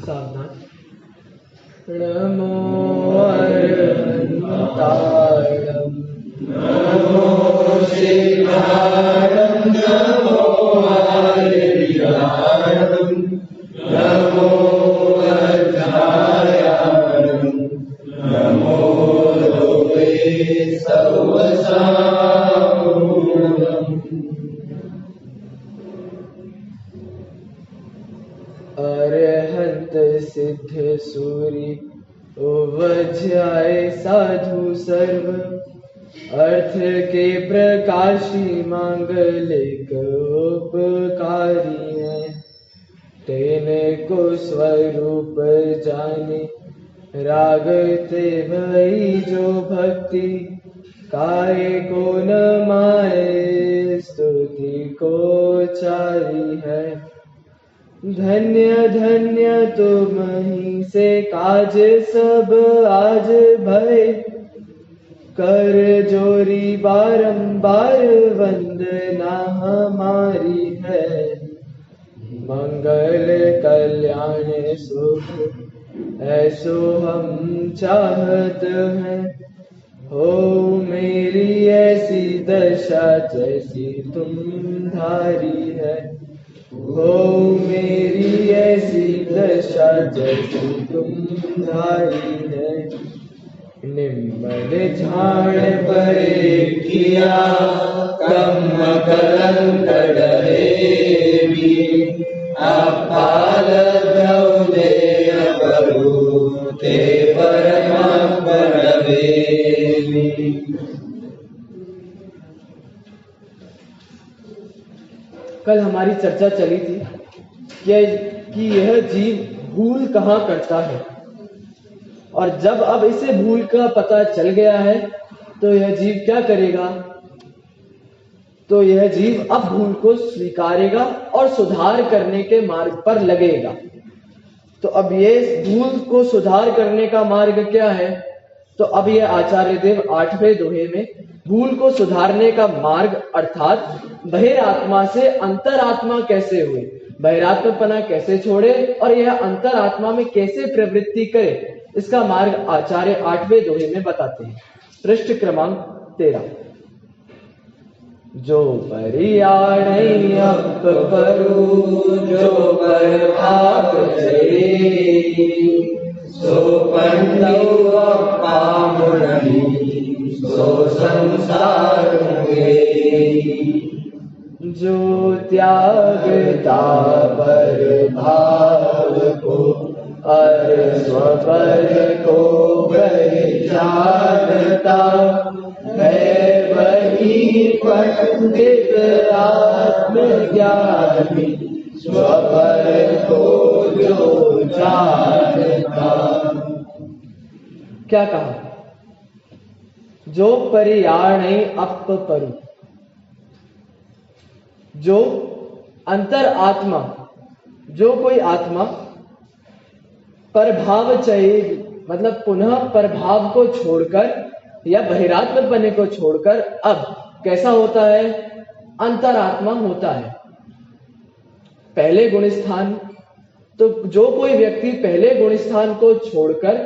सावधान। नमो अरहन्ताणं नमो शिवाणं नमो हरियाणं नमो अध्यायाणं नमो लोके सर्वसारूढम्। अरहंत सिद्ध सूरि उवज्याय साधु सर्व अर्थ के प्रकाशी मांगलिक उपकारी है। तेने को स्वरूप जाने राग ते भई जो भक्ति काय को न माए स्तुति को चारी है। धन्य धन्य तुम ही से काज सब आज भय कर जोरी बारंबार वंदना हमारी है। मंगल कल्याण सुख ऐसो हम चाहत हैं। हो मेरी ऐसी दशा जैसी तुम धारी है। हो मेरी ऐसी दशा जैसी तुम धारी है। निम्न झाड़ परे किया कम कलंक डरेवी अपाल भवदे करू ते परमा परवेवी। कल हमारी चर्चा चली थी कि यह जीव भूल कहाँ करता है, और जब अब इसे भूल का पता चल गया है तो यह जीव क्या करेगा। तो यह जीव अब भूल को स्वीकारेगा और सुधार करने के मार्ग पर लगेगा। तो अब ये भूल को सुधार करने का मार्ग क्या है। तो अब यह आचार्य देव 8वें दोहे में भूल को सुधारने का मार्ग अर्थात बहिरात्मा से अंतरात्मा कैसे हुए, बहिरात्मपना कैसे छोड़े और यह अंतरात्मा में कैसे प्रवृत्ति करे, इसका मार्ग आचार्य 8वें दोहे में बताते हैं। पृष्ठ क्रमांक 13। जो परियाणई अप परु जो पर भाग चढ़े सो पंडव पामुनि सो संसार हुए। जो त्यागता पर भाव को और स्वपर को पहचानता है वही पंडित आत्मज्ञानी स्वपर को जो जानता। क्या कहा। जो परियाणई अप परु, जो अंतर आत्मा, जो कोई आत्मा परभाव चाहिए मतलब पुनः परभाव को छोड़कर या बहिरात्मपने को छोड़कर अब कैसा होता है, अंतरात्मा होता है। पहले गुण स्थान, तो जो कोई व्यक्ति पहले गुण स्थान को छोड़कर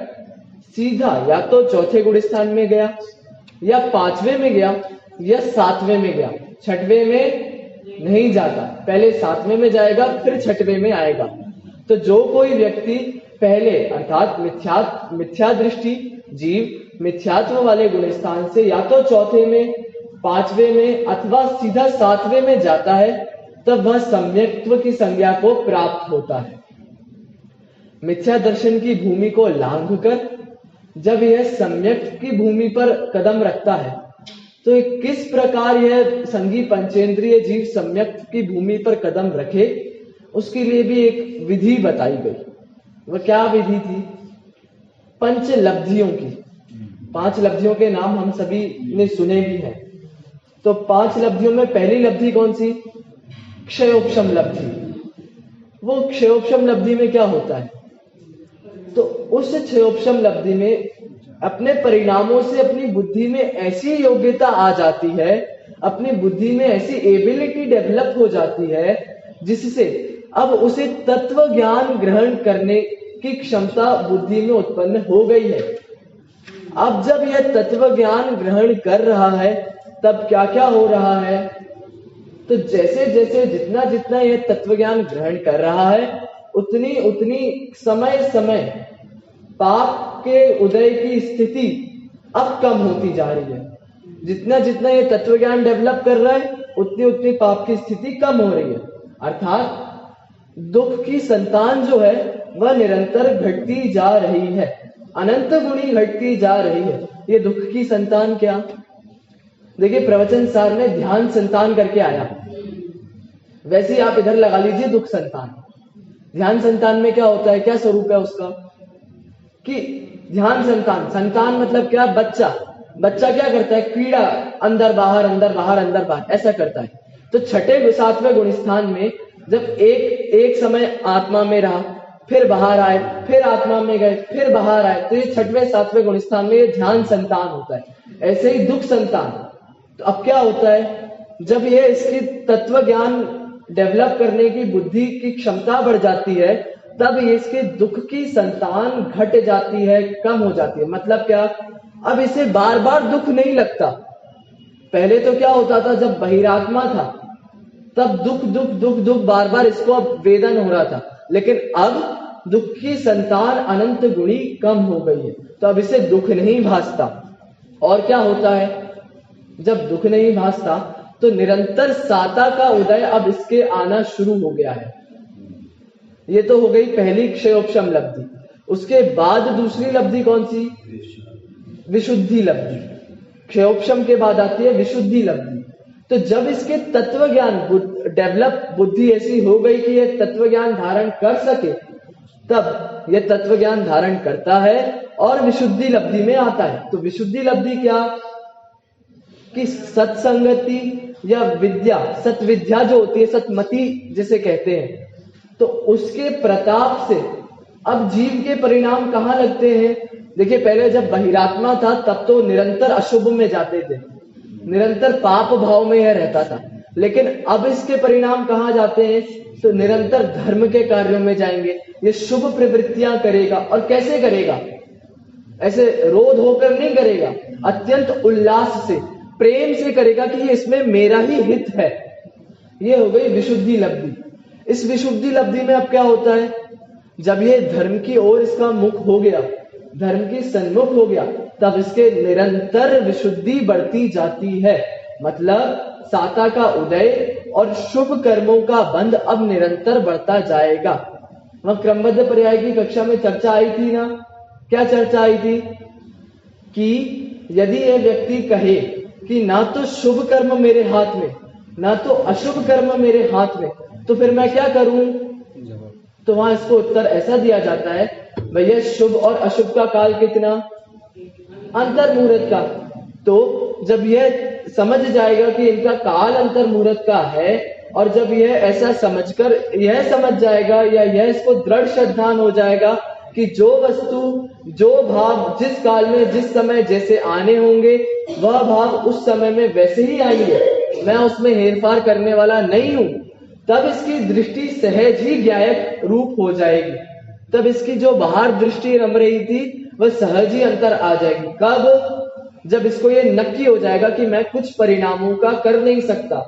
सीधा या तो चौथे गुण स्थान में गया या 5वें में गया या 7वें में गया, 6वें में नहीं जाता, पहले 7वें में जाएगा फिर 6वें में आएगा। तो जो कोई व्यक्ति पहले अर्थात मिथ्या दृष्टि जीव मिथ्यात्व वाले गुण स्थान से या तो चौथे में 5वें में अथवा सीधा 7वें में जाता है तब वह सम्यक्त्व की संज्ञा को प्राप्त होता है। मिथ्या दर्शन की भूमि को लांघकर जब यह सम्यक की भूमि पर कदम रखता है तो किस प्रकार यह संगी पंचेंद्रिय जीव सम्यक की भूमि पर कदम रखे, उसके लिए भी एक विधि बताई गई। वह क्या विधि थी। पंच लब्धियों की, 5 लब्धियों के नाम हम सभी ने सुने भी हैं। तो 5 लब्धियों में पहली लब्धि कौन सी, क्षयोपशम लब्धि। वो क्षयोपशम लब्धि में क्या होता है, तो उस क्षयोपशम लब्धि में अपने परिणामों से अपनी बुद्धि में ऐसी योग्यता आ जाती है, अपनी बुद्धि में ऐसी एबिलिटी डेवलप हो जाती है जिससे अब उसे तत्व ज्ञान ग्रहण करने की क्षमता बुद्धि में उत्पन्न हो गई है। अब जब यह तत्व ज्ञान ग्रहण कर रहा है तब क्या क्या हो रहा है? तो जैसे जैसे जितना जितना यह तत्व ज्ञान ग्रहण कर रहा है उतनी उतनी समय समय पाप के उदय की स्थिति अब कम होती जा रही है। जितना जितना ये तत्व ज्ञान डेवलप कर रहा है उतनी उतनी पाप की स्थिति कम हो रही है। अर्थात दुख की संतान जो है वह निरंतर घटती जा रही है, अनंत गुणी घटती जा रही है। ये दुख की संतान क्या? देखिए प्रवचन सार में ध्यान संतान करके आया, वैसे ही आप इधर लगा लीजिए दुख संतान। ध्यान संतान में क्या होता है, क्या स्वरूप है उसका? कि ध्यान संतान, संतान मतलब क्या? बच्चा। बच्चा क्या करता है? कीड़ा अंदर बाहर अंदर बाहर अंदर बाहर ऐसा करता है। तो छठे सातवें गुण स्थान में जब एक समय आत्मा में रहा, फिर बाहर आए, फिर आत्मा में गए, फिर बाहर आए, तो ये छठवें सातवें गुण स्थान में ये ध्यान संतान होता है। ऐसे ही दुख संतान। तो अब क्या होता है, जब ये इसकी तत्व ज्ञान डेवलप करने की बुद्धि की क्षमता बढ़ जाती है तब ये इसके दुख की संतान घट जाती है, कम हो जाती है। मतलब क्या? अब इसे बार बार दुख नहीं लगता। पहले तो क्या होता था, जब बहिरात्मा था तब दुख दुख दुख दुख बार बार इसको अब वेदन हो रहा था, लेकिन अब दुख की संतान अनंत गुणी कम हो गई है तो अब इसे दुख नहीं भासता। और क्या होता है, जब दुख नहीं भासता तो निरंतर साता का उदय अब इसके आना शुरू हो गया है। ये तो हो गई पहली क्षयोपशम लब्धि। उसके बाद दूसरी लब्धि कौन सी? विशुद्धि लब्धि। क्षयोपशम के बाद आती है विशुद्धि लब्धि। तो जब इसके तत्व ज्ञान डेवलप बुद्धि ऐसी हो गई कि यह तत्व ज्ञान धारण कर सके, तब यह तत्व ज्ञान धारण करता है और विशुद्धि लब्धि में आता है। तो विशुद्धि लब्धि क्या? कि सत्संगति या विद्या, सत्विद्या जो होती है, सतमति जिसे कहते हैं, तो उसके प्रताप से अब जीव के परिणाम कहाँ लगते हैं? देखिए पहले जब बहिरात्मा था तब तो निरंतर अशुभ में जाते थे, निरंतर पाप भाव में यह रहता था, लेकिन अब इसके परिणाम कहाँ जाते हैं? तो निरंतर धर्म के कार्यों में जाएंगे। ये शुभ प्रवृत्तियां करेगा। और कैसे करेगा? ऐसे रोध होकर नहीं करेगा, अत्यंत उल्लास से, प्रेम से करेगा कि ये इसमें मेरा ही हित है। ये हो गई विशुद्धि लब्धि। इस विशुद्धि लब्धि में अब क्या होता है, जब ये धर्म की ओर इसका मुख हो गया, धर्म की सन्मुख हो गया, तब इसके निरंतर विशुद्धि बढ़ती जाती है। मतलब साता का उदय और शुभ कर्मों का बंध अब निरंतर बढ़ता जाएगा। वह क्रमबद्ध पर्याय की कक्षा में चर्चा आई थी ना? क्या चर्चा आई थी? कि यदि यह व्यक्ति कहे कि ना तो शुभ कर्म मेरे हाथ में ना तो अशुभ कर्म मेरे हाथ में, तो फिर मैं क्या करूं? तो वहां इसको उत्तर ऐसा दिया जाता है, भैया शुभ और अशुभ का काल कितना? अंतर मुहूर्त का। तो जब यह समझ जाएगा कि इनका काल अंतर मुहूर्त का है, और जब यह ऐसा समझकर यह समझ जाएगा या यह इसको दृढ़ श्रद्धान हो जाएगा कि जो वस्तु जो भाव जिस काल में जिस समय जैसे आने होंगे वह भाव उस समय में वैसे ही आएंगे, मैं उसमें हेरफार करने वाला नहीं हूं, तब इसकी दृष्टि सहज ही ज्ञायक रूप हो जाएगी। तब इसकी जो बाहर दृष्टि रम रही थी वह सहज ही अंतर आ जाएगी। कब? जब इसको ये नक्की हो जाएगा कि मैं कुछ परिणामों का कर नहीं सकता।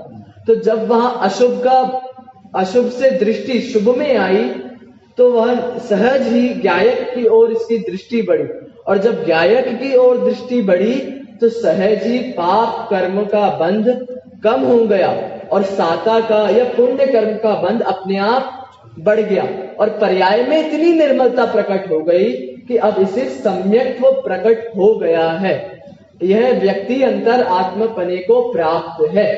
तो जब वहां अशुभ से दृष्टि शुभ में आई तो वह सहज ही ज्ञायक की ओर इसकी दृष्टि बढ़ी, और जब ज्ञायक की ओर दृष्टि बढ़ी तो सहज ही पाप कर्म का बंध कम हो गया और साता का या पुण्य कर्म का बंध अपने आप बढ़ गया, और पर्याय में इतनी निर्मलता प्रकट हो गई कि अब इसे सम्यक्त्व प्रकट हो गया है। यह व्यक्ति अंतर आत्मपने को प्राप्त है।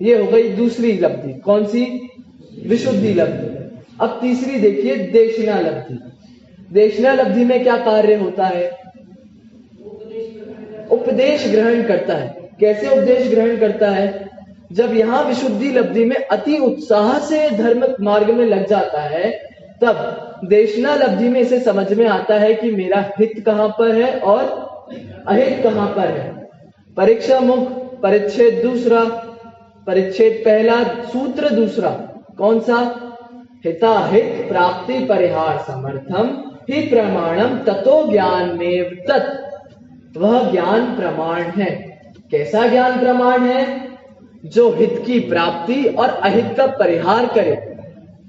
ये हो गई दूसरी लब्धि। कौन सी? विशुद्धि लब्धि। अब तीसरी देखिए, देशना लब्धि। देशना लब्धि में क्या कार्य होता है? उपदेश ग्रहण करता है। कैसे उपदेश ग्रहण करता है? जब यहां विशुद्धि लब्धि में अति उत्साह से धर्म मार्ग में लग जाता है, तब देशना लब्धि में इसे समझ में आता है कि मेरा हित कहां पर है और अहित कहां पर है। परीक्षा मुख परिच्छेद दूसरा, परिच्छेद पहला, सूत्र दूसरा, कौन सा? हिताहित प्राप्ति परिहार समर्थम ही प्रमाणम ततो ज्ञान में तत्, वह ज्ञान प्रमाण है। कैसा ज्ञान प्रमाण है? जो हित की प्राप्ति और अहित का परिहार करे।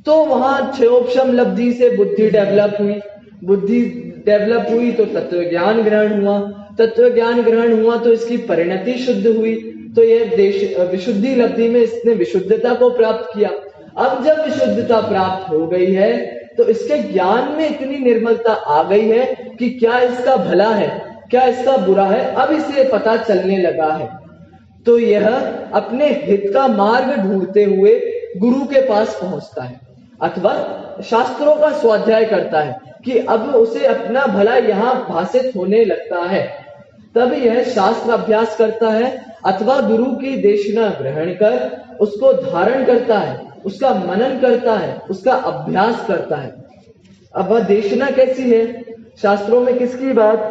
तो वहां क्षयोपशम लब्धि से बुद्धि डेवलप हुई, बुद्धि डेवलप हुई तो तत्व ज्ञान ग्रहण हुआ, तत्व ज्ञान ग्रहण हुआ तो इसकी परिणति शुद्ध हुई, तो यह विशुद्धि लब्धि में इसने विशुद्धता को प्राप्त किया। अब जब विशुद्धता प्राप्त हो गई है तो इसके ज्ञान में इतनी निर्मलता आ गई है कि क्या इसका भला है, क्या इसका बुरा है, अब इसे पता चलने लगा है। तो यह अपने हित का मार्ग ढूंढते हुए गुरु के पास पहुंचता है अथवा शास्त्रों का स्वाध्याय करता है कि अब उसे अपना भला यहाँ भाषित होने लगता है। तब यह शास्त्र अभ्यास करता है अथवा गुरु की देशना ग्रहण कर उसको धारण करता है, उसका मनन करता है, उसका अभ्यास करता है। अब वह देशना कैसी है? शास्त्रों में किसकी बात?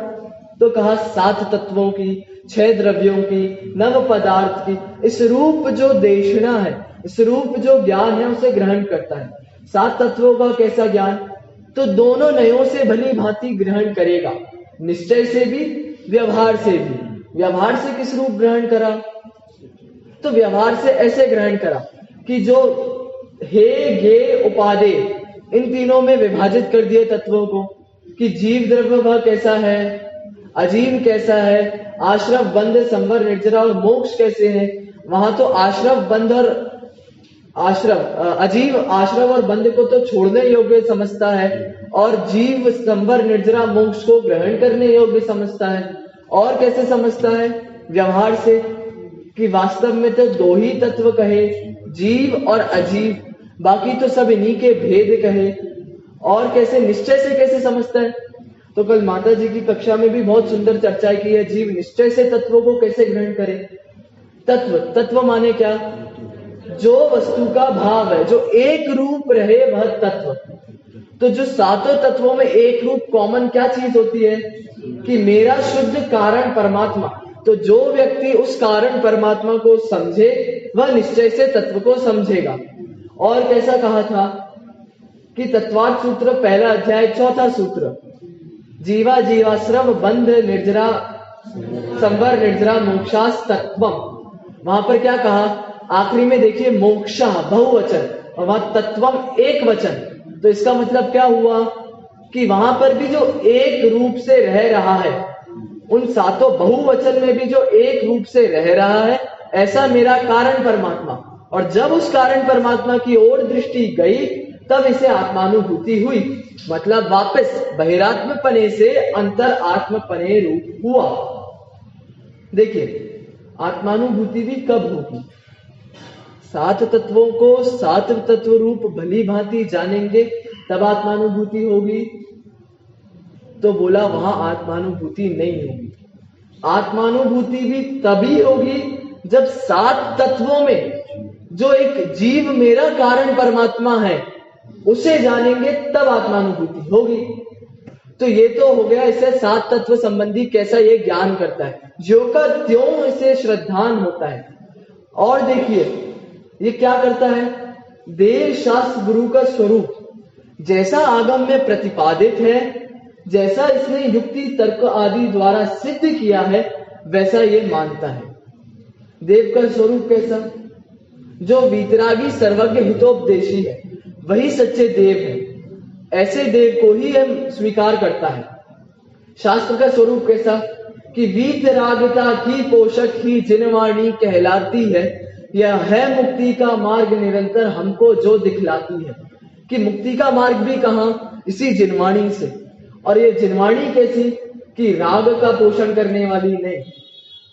तो कहा 7 तत्वों की, 6 द्रव्यों की, नव पदार्थ की। इस रूप जो देशना है, इस रूप जो ज्ञान है उसे ग्रहण करता है। 7 तत्वों का कैसा ज्ञान? तो दोनों नयों से भली भांति ग्रहण करेगा, निश्चय से भी, व्यवहार से भी। व्यवहार से किस रूप ग्रहण करा? तो व्यवहार से ऐसे ग्रहण करा कि जो हे गे उपादे, इन तीनों में विभाजित कर दिए तत्वों को कि जीव द्रव्य वह कैसा है, अजीव कैसा है, आश्रव बंध संवर निर्जरा और मोक्ष कैसे है। वहां तो आश्रव बंध और अजीव आश्रव और बंध को तो छोड़ने योग्य समझता है और जीव संवर निर्जरा मोक्ष को ग्रहण करने योग्य समझता है। और कैसे समझता है? व्यवहार से, कि वास्तव में तो 2 ही तत्व कहे, जीव और अजीव, बाकी तो सब इन्हीं के भेद कहे। और कैसे निश्चय से कैसे समझता है? तो कल माता जी की कक्षा में भी बहुत सुंदर चर्चा की है, जीव निश्चय से तत्वों को कैसे ग्रहण करे। तत्व माने क्या? जो वस्तु का भाव है, जो एक रूप रहे वह तत्व। तो जो 7 तत्वों में एक रूप कॉमन क्या चीज होती है? कि मेरा शुद्ध कारण परमात्मा। तो जो व्यक्ति उस कारण परमात्मा को समझे वह निश्चय से तत्व को समझेगा। और कैसा कहा था कि तत्वार्थ सूत्र 1 अध्याय 4 सूत्र, जीवा जीवाश्रम बंध निर्जरा संवर निर्जरा मोक्षास तत्वम। वहां पर क्या कहा? आखिरी में देखिए मोक्षा बहुवचन और वहां तत्वम एक वचन। तो इसका मतलब क्या हुआ कि वहां पर भी जो एक रूप से रह रहा है, उन 7 बहुवचन में भी जो एक रूप से रह रहा है, ऐसा मेरा कारण परमात्मा। और जब उस कारण परमात्मा की ओर दृष्टि गई तब इसे आत्मानुभूति हुई, मतलब वापस बहिरात्म पने से अंतर आत्म पने रूप हुआ। देखिए आत्मानुभूति भी कब होगी? 7 तत्वों को 7 तत्व रूप भली भांति जानेंगे तब आत्मानुभूति होगी। तो बोला वहां आत्मानुभूति नहीं होगी। आत्मानुभूति भी तभी होगी जब 7 तत्वों में जो एक जीव मेरा कारण परमात्मा है उसे जानेंगे तब आत्मानुभूति होगी। तो ये तो हो गया इसे 7 तत्व संबंधी कैसा ये ज्ञान करता है, ज्यों का त्यों इसे श्रद्धान होता है। और देखिए ये क्या करता है? देव शास्त्र गुरु का स्वरूप जैसा आगम में प्रतिपादित है, जैसा इसने युक्ति तर्क आदि द्वारा सिद्ध किया है, वैसा ये मानता है। देव का स्वरूप कैसा? जो वीतरागी सर्वज्ञ हितोपदेशी है वही सच्चे देव है। ऐसे देव को ही हम स्वीकार करता है। शास्त्र का स्वरूप कैसा? कि वीतरागता की पोषक ही जिनवाणी कहलाती है, यह है मुक्ति का मार्ग निरंतर हमको जो दिखलाती है। कि मुक्ति का मार्ग भी कहाँ? इसी जिनवाणी से। और ये जिनवाणी कैसी? कि राग का पोषण करने वाली नहीं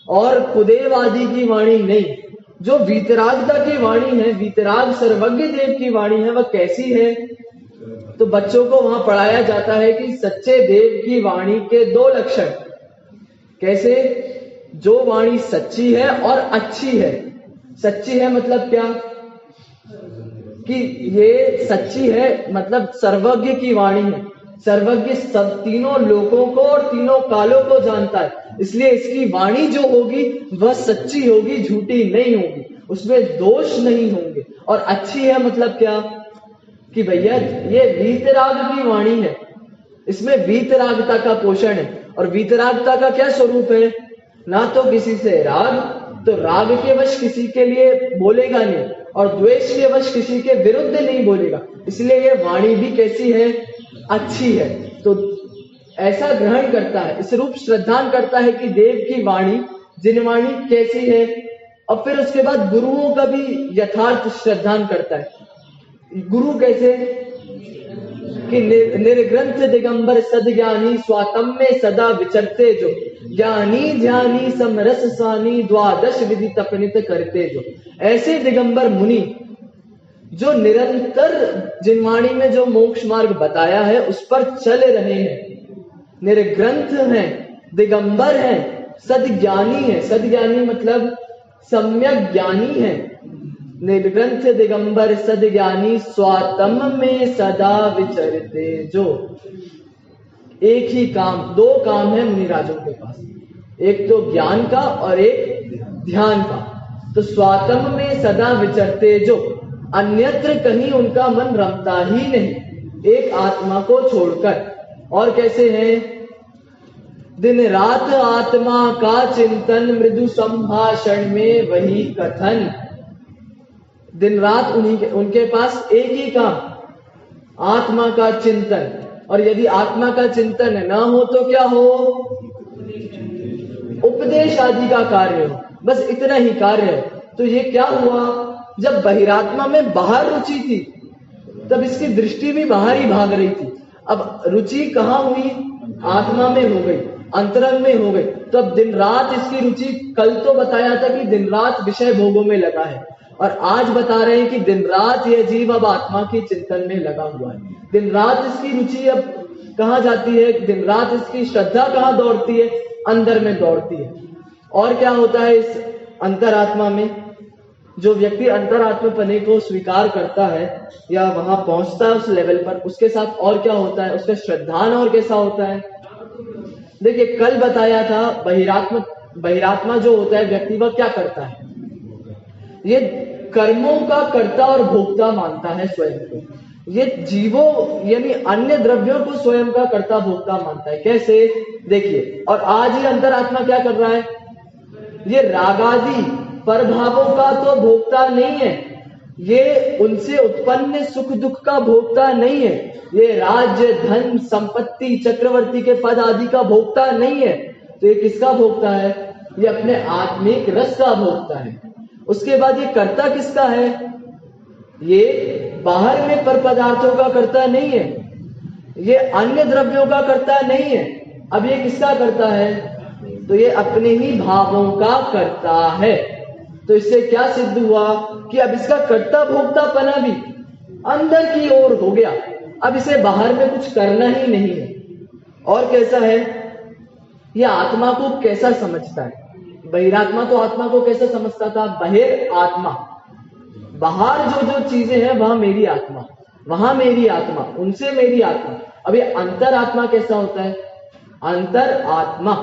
और कुदेव आदि की वाणी नहीं, जो वीतरागता की वाणी है, वीतराग सर्वज्ञ देव की वाणी है, वह कैसी है? तो बच्चों को वहां पढ़ाया जाता है कि सच्चे देव की वाणी के 2 लक्षण। कैसे? जो वाणी सच्ची है और अच्छी है। सच्ची है मतलब क्या? कि ये सच्ची है मतलब सर्वज्ञ की वाणी है। सर्वज्ञ सब तीनों लोकों को और तीनों कालों को जानता है, इसलिए इसकी वाणी जो होगी वह सच्ची होगी, झूठी नहीं होगी, उसमें दोष नहीं होंगे। और अच्छी है मतलब क्या? कि भैया ये वीतराग की वाणी है, इसमें वीतरागता का पोषण है। और वीतरागता का क्या स्वरूप है? ना तो किसी से राग, तो राग के वश किसी के लिए बोलेगा नहीं, और द्वेष के वश किसी के विरुद्ध नहीं बोलेगा। इसलिए ये वाणी भी कैसी है? अच्छी है। तो ऐसा ग्रहण करता है, इस रूप श्रद्धान करता है कि देव की वाणी, जिनवाणी कैसी है। और फिर उसके बाद गुरुओं का भी यथार्थ श्रद्धान करता है। गुरु कैसे? कि निर्ग्रंथ दिगंबर सदज्ञानी, स्वातम में सदा विचरते जो, ज्ञानी ध्यानी समरस स्वानी, द्वादश विधि तपनित करते जो। ऐसे दिगंबर मुनि जो निरंतर जिनवाणी में जो मोक्ष मार्ग बताया है उस पर चल रहे हैं, निर्ग्रंथ हैं, दिगंबर हैं, सदज्ञानी है। सदज्ञानी मतलब सम्यक ज्ञानी है। निर्ग्रंथ दिगंबर सदज्ञानी, स्वातम में सदा विचरते जो। एक ही काम, दो काम है मुनिराजों के पास, एक तो ज्ञान का और एक ध्यान का। तो स्वातम में सदा विचरते जो, अन्यत्र कहीं उनका मन रमता ही नहीं, एक आत्मा को छोड़कर। और कैसे हैं? दिन रात आत्मा का चिंतन, मृदु संभाषण में वही कथन। दिन रात उनके पास एक ही काम, आत्मा का चिंतन। और यदि आत्मा का चिंतन ना हो तो क्या हो? उपदेश आदि का कार्य हो, बस इतना ही कार्य है। तो ये क्या हुआ? जब बहिरात्मा में बाहर रुचि थी तब इसकी दृष्टि भी बाहर ही भाग रही थी। अब रुचि कहाँ हुई? आत्मा में हो गई, अंतरंग में हो गई। तो अब दिन रात इसकी रुचि, कल तो बताया था कि दिन रात विषय भोगों में लगा है, और आज बता रहे हैं कि दिन रात यह जीव अब आत्मा की चिंतन में लगा हुआ है। दिन रात इसकी रुचि अब कहाँ जाती है? दिन रात इसकी श्रद्धा कहाँ दौड़ती है? अंदर में दौड़ती है। और क्या होता है इस अंतरात्मा में? जो व्यक्ति अंतरात्मपने को स्वीकार करता है या वहां पहुंचता है उस लेवल पर, उसके साथ और क्या होता है? उसका श्रद्धान और कैसा होता है? देखिए, कल बताया था बहिरात्मा जो होता है व्यक्ति, वह क्या करता है? ये कर्मों का कर्ता और भोक्ता मानता है स्वयं को। ये जीवों यानी अन्य द्रव्यों को स्वयं का कर्ता भोक्ता मानता है। कैसे? देखिए, और आज ये अंतरात्मा क्या कर रहा है? ये रागादि परभावों का तो भोक्ता नहीं है, ये उनसे उत्पन्न सुख दुख का भोक्ता नहीं है, ये राज्य धन संपत्ति चक्रवर्ती के पद आदि का भोक्ता नहीं है। तो ये किसका भोक्ता है? ये अपने आत्मिक रस का भोक्ता है। उसके बाद ये कर्ता किसका है? ये बाहर में पर पदार्थों का कर्ता नहीं है, ये अन्य द्रव्यों का कर्ता नहीं है। अब ये किसका कर्ता है? तो ये अपने ही भावों का कर्ता है। तो इससे क्या सिद्ध हुआ कि अब इसका कर्ता भोक्तापना भी अंदर की ओर हो गया, अब इसे बाहर में कुछ करना ही नहीं है। और कैसा है? यह आत्मा को कैसा समझता है? बहिरात्मा तो आत्मा को कैसा समझता था? बहिर आत्मा, बाहर जो जो चीजें हैं वहां मेरी आत्मा, वहां मेरी आत्मा, उनसे मेरी आत्मा। अब ये अंतर आत्मा कैसा होता है? अंतर आत्मा,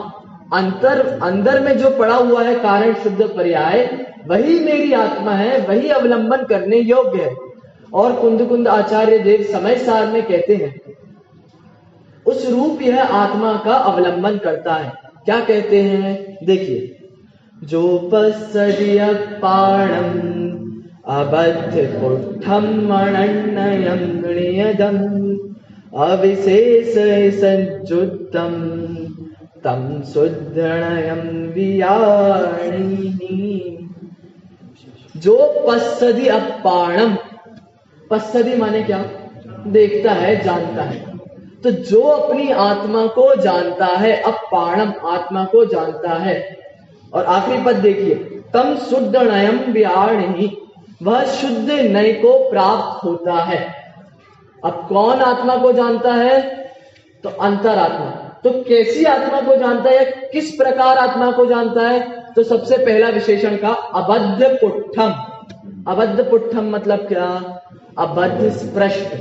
अंदर में जो पड़ा हुआ है कारण शुद्ध पर्याय, वही मेरी आत्मा है, वही अवलंबन करने योग्य है। और कुंद आचार्य देव समय सार में कहते हैं, उस रूप यह आत्मा का अवलंबन करता है। क्या कहते हैं? देखिए, जो पश्यति पाणम अबद्ध पुट्ठम मणन्नयं गृह्यदम अविशेष संजुत्तम तम शुद्धनयं वियाणि। जो पश्यति अपाणम, पश्यति माने क्या? देखता है, जानता है। तो जो अपनी आत्मा को जानता है, अपाणम आत्मा को जानता है। और आखिरी पद देखिए, तम शुद्ध नयम व्याणि, वह शुद्ध नय को प्राप्त होता है। अब कौन आत्मा को जानता है? तो अंतरात्मा। तो कैसी आत्मा को जानता है, किस प्रकार आत्मा को जानता है? तो सबसे पहला विशेषण का अबद्ध पुट्ठम। अबद्ध पुट्ठम मतलब क्या? अबद्ध स्पृष्ट।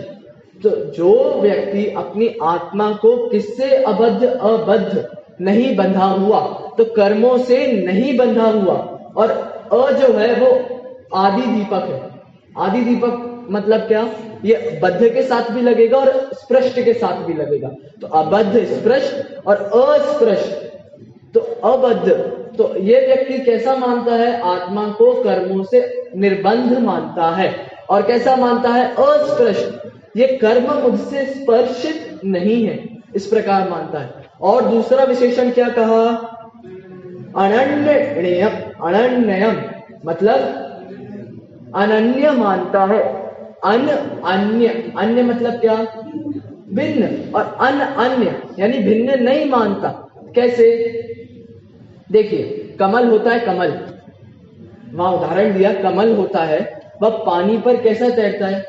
तो जो व्यक्ति अपनी आत्मा को किससे अबद्ध नहीं बंधा हुआ, तो कर्मों से नहीं बंधा हुआ। और अ जो है वो आदि दीपक है। आदि दीपक मतलब क्या? ये बद्ध के साथ भी लगेगा और स्पृष्ट के साथ भी लगेगा। तो अबद्ध, स्पृष्ट और अस्पृष्ट। तो अबद्ध, तो ये व्यक्ति कैसा मानता है? आत्मा को कर्मों से निर्बंध मानता है। और कैसा मानता है? अस्पृष्ट, ये कर्म मुझसे स्पर्शित नहीं है, इस प्रकार मानता है। और दूसरा विशेषण क्या कहा? अनन्यम। अनन्यम मतलब अनन्य मानता है। अन्य, अन्य मतलब क्या? भिन्न। और अन्य यानी भिन्न नहीं मानता। कैसे? देखिए, कमल होता है, कमल, वहां उदाहरण दिया, कमल होता है, वह पानी पर कैसा तैरता है?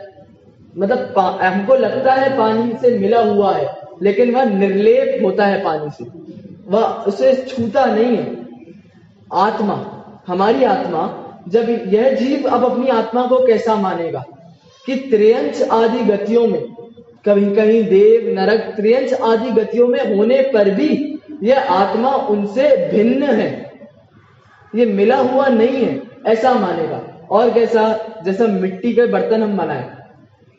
मतलब हमको लगता है पानी से मिला हुआ है, लेकिन वह निर्लेप होता है पानी से, वह उसे छूता नहीं है। आत्मा, हमारी आत्मा, जब यह जीव अब अपनी आत्मा को कैसा मानेगा कि त्रियंच आदि गतियों में, कभी कहीं देव, नरक, त्रियंच आदि गतियों में होने पर भी यह आत्मा उनसे भिन्न है, ये मिला हुआ नहीं है, ऐसा मानेगा। और कैसा? जैसा मिट्टी के बर्तन हम बनाए,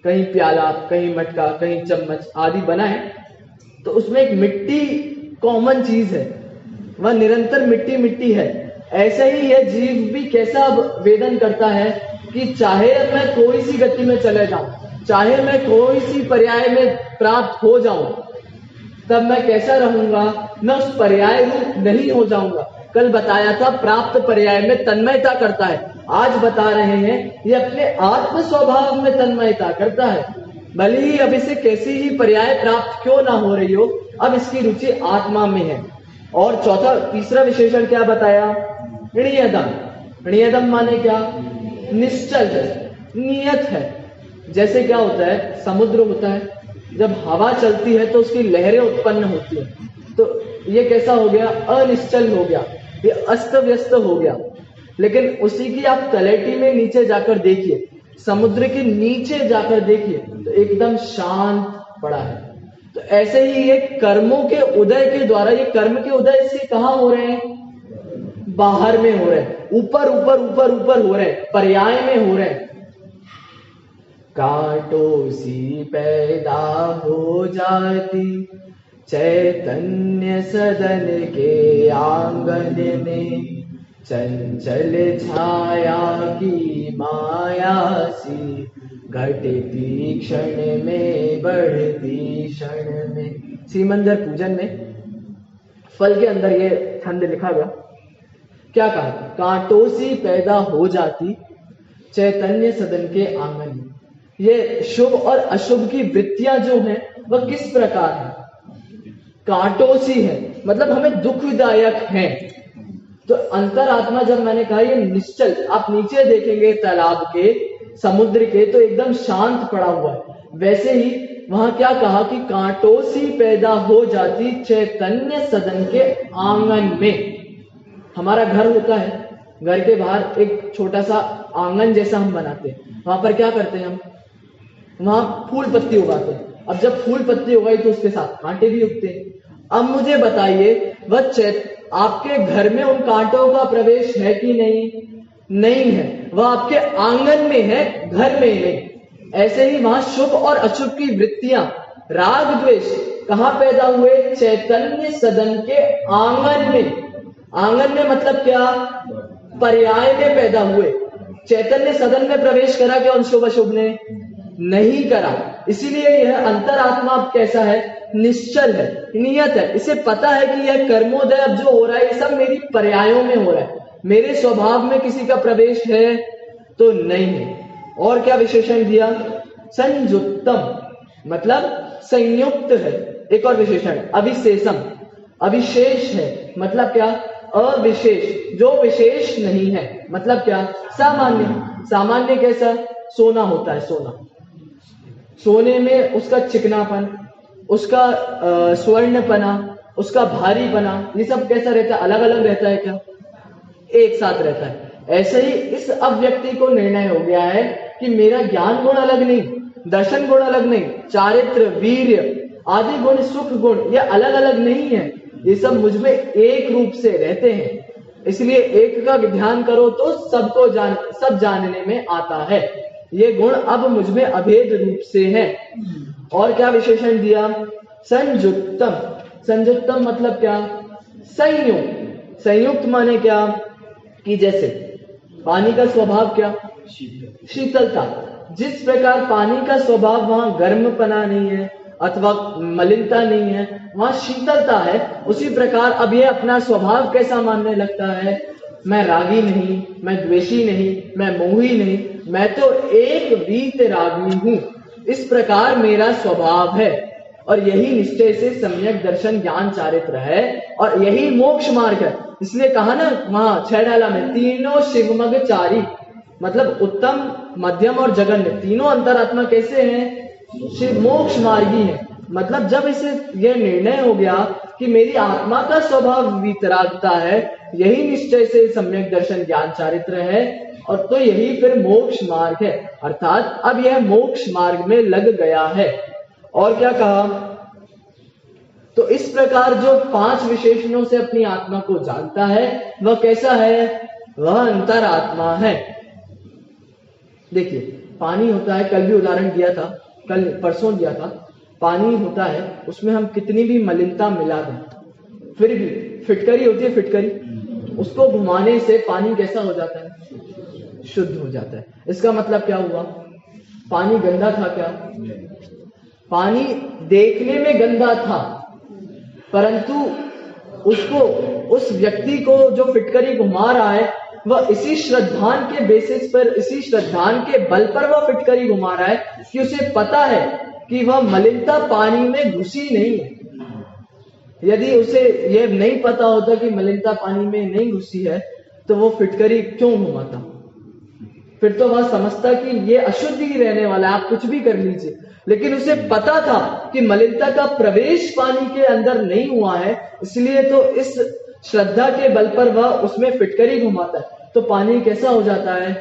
कहीं प्याला, कहीं मटका, कहीं चम्मच आदि बनाए, तो उसमें एक मिट्टी कॉमन चीज है, वह निरंतर मिट्टी मिट्टी है। ऐसे ही यह जीव भी कैसा वेदन करता है कि चाहे मैं कोई सी गति में चले जाऊं, चाहे मैं कोई सी पर्याय में प्राप्त हो जाऊं, तब मैं कैसा रहूंगा? मैं उस पर्याय रूप नहीं हो जाऊंगा। कल बताया था प्राप्त पर्याय में तन्मयता करता है, आज बता रहे हैं ये अपने आत्म स्वभाव में तन्मयता करता है। भले ही अब इसे कैसी ही पर्याय प्राप्त क्यों ना हो रही हो, अब इसकी रुचि आत्मा में है। और तीसरा विशेषण क्या बताया? ऋणियदम। ऋणियदम माने क्या? निश्चल है, नियत है। जैसे क्या होता है? समुद्र होता है, जब हवा चलती है तो उसकी लहरें उत्पन्न होती है, तो ये कैसा हो गया? अनिश्चल हो गया, ये अस्त व्यस्त हो गया। लेकिन उसी की आप तलहटी में नीचे जाकर देखिए, समुद्र के नीचे जाकर देखिए, तो एकदम शांत पड़ा है। तो ऐसे ही ये कर्मों के उदय के द्वारा, ये कर्म के उदय से कहाँ हो रहे हैं? बाहर में हो रहे हैं, ऊपर ऊपर ऊपर ऊपर हो रहे हैं, पर्याय में हो रहे हैं। कांटों सी पैदा हो जाती चैतन्य सदन के आंगन में, चंचल छाया की माया सी, घटती क्षण में बढ़ती क्षण में। श्रीमंदिर पूजन में फल के अंदर ये छंद लिखा गया, क्या कहा? कांटों सी पैदा हो जाती चैतन्य सदन के आंगन में। ये शुभ और अशुभ की वृत्तियां जो हैं वह किस प्रकार है? कांटों सी है, मतलब हमें दुखदायक है। तो अंतरात्मा, जब मैंने कहा ये निश्चल, आप नीचे देखेंगे तालाब के, समुद्र के, तो एकदम शांत पड़ा हुआ है। वैसे ही वहां क्या कहा कि कांटों सी पैदा हो जाती चैतन्य सदन के आंगन में। हमारा घर होता है, घर के बाहर एक छोटा सा आंगन जैसा हम बनाते हैं, वहां पर क्या करते हैं? हम वहां फूल पत्ती उगाते हैं। अब जब फूल पत्ती उगाई तो उसके साथ कांटे भी उगते हैं। अब मुझे बताइए, वह आपके घर में उन कांटों का प्रवेश है कि नहीं? नहीं है, वह आपके आंगन में है, घर में नहीं। ऐसे ही वहां शुभ और अशुभ की वृत्तियां, राग द्वेष कहां पैदा हुए? चैतन्य सदन के आंगन में। आंगन में मतलब क्या? पर्याय में पैदा हुए। चैतन्य सदन में प्रवेश करा क्या उन शुभ अशुभ ने? नहीं करा। इसीलिए यह अंतरात्मा कैसा है? निश्चल है, नियत है। इसे पता है कि यह कर्मोदय अब जो हो रहा है, ये सब मेरी पर्यायों में हो रहा है, मेरे स्वभाव में किसी का प्रवेश है तो नहीं है। और क्या विशेषण दिया? संयुक्तम, मतलब संयुक्त है। एक और विशेषण अविशेषम, अविशेष है, मतलब क्या? अविशेष, जो विशेष नहीं है। मतलब क्या? सामान्य। सामान्य कैसा? सोना होता है, सोना, सोने में उसका चिकनापन, उसका स्वर्णपना, उसका भारीपना, ये सब कैसा रहता है? अलग अलग रहता है क्या? एक साथ रहता है। ऐसे ही इस अव्यक्ति को निर्णय हो गया है कि मेरा ज्ञान गुण अलग नहीं, दर्शन गुण अलग नहीं, चारित्र, वीर्य आदि गुण, सुख गुण, ये अलग अलग नहीं है, ये सब मुझ में एक रूप से रहते हैं। इसलिए एक का ध्यान करो तो सबको सब जानने में आता है। ये गुण अब मुझ में अभेद रूप से है। और क्या विशेषण दिया? संयुक्तम। संयुक्तम मतलब क्या? संयुक्त। संयुक्त माने क्या? कि जैसे पानी का स्वभाव क्या? शीतलता। जिस प्रकार पानी का स्वभाव वहां गर्मपना नहीं है अथवा मलिनता नहीं है, वहां शीतलता है, उसी प्रकार अब ये अपना स्वभाव कैसा मानने लगता है? मैं रागी नहीं, मैं द्वेषी नहीं, मैं मोही नहीं, मैं तो एक वीतरागी हूं। इस प्रकार मेरा स्वभाव है। और यही निश्चय से सम्यक दर्शन ज्ञान चारित्र है और यही मोक्ष मार्ग है। इसलिए कहा ना वहां 6 डाला में, तीनों शिवमग चारी, मतलब उत्तम, मध्यम और जगन्य तीनों अंतरात्मा कैसे हैं? शिव मोक्ष मार्गी है। मतलब जब इसे यह निर्णय हो गया कि मेरी आत्मा का स्वभाव वीतरागता है, यही निश्चय से सम्यक दर्शन ज्ञान चारित्र है, और तो यही फिर मोक्ष मार्ग है। अर्थात अब यह मोक्ष मार्ग में लग गया है। और क्या कहा? तो इस प्रकार जो 5 विशेषणों से अपनी आत्मा को जानता है वह कैसा है? वह अंतरात्मा है। देखिए पानी होता है, कल भी उदाहरण दिया था, कल परसों दिया था, पानी होता है उसमें हम कितनी भी मलिनता मिला दें फिर भी, फिटकरी होती है फिटकरी, उसको घुमाने से पानी कैसा हो जाता है? शुद्ध हो जाता है। इसका मतलब क्या हुआ? पानी गंदा था क्या? पानी देखने में गंदा था, परंतु उसको, उस व्यक्ति को जो फिटकरी घुमा रहा है वह इसी श्रद्धान के बेसिस पर, इसी श्रद्धान के बल पर वह फिटकरी घुमा रहा है कि उसे पता है कि वह मलिनता पानी में घुसी नहीं है। यदि उसे यह नहीं पता होता कि मलिनता पानी में नहीं घुसी है तो वो फिटकरी क्यों घुमाता? फिर तो वह समझता कि ये अशुद्ध ही रहने वाला है, आप कुछ भी कर लीजिए। लेकिन उसे पता था कि मलिनता का प्रवेश पानी के अंदर नहीं हुआ है, इसलिए तो इस श्रद्धा के बल पर वह उसमें फिटकरी घुमाता है। तो पानी कैसा हो जाता है?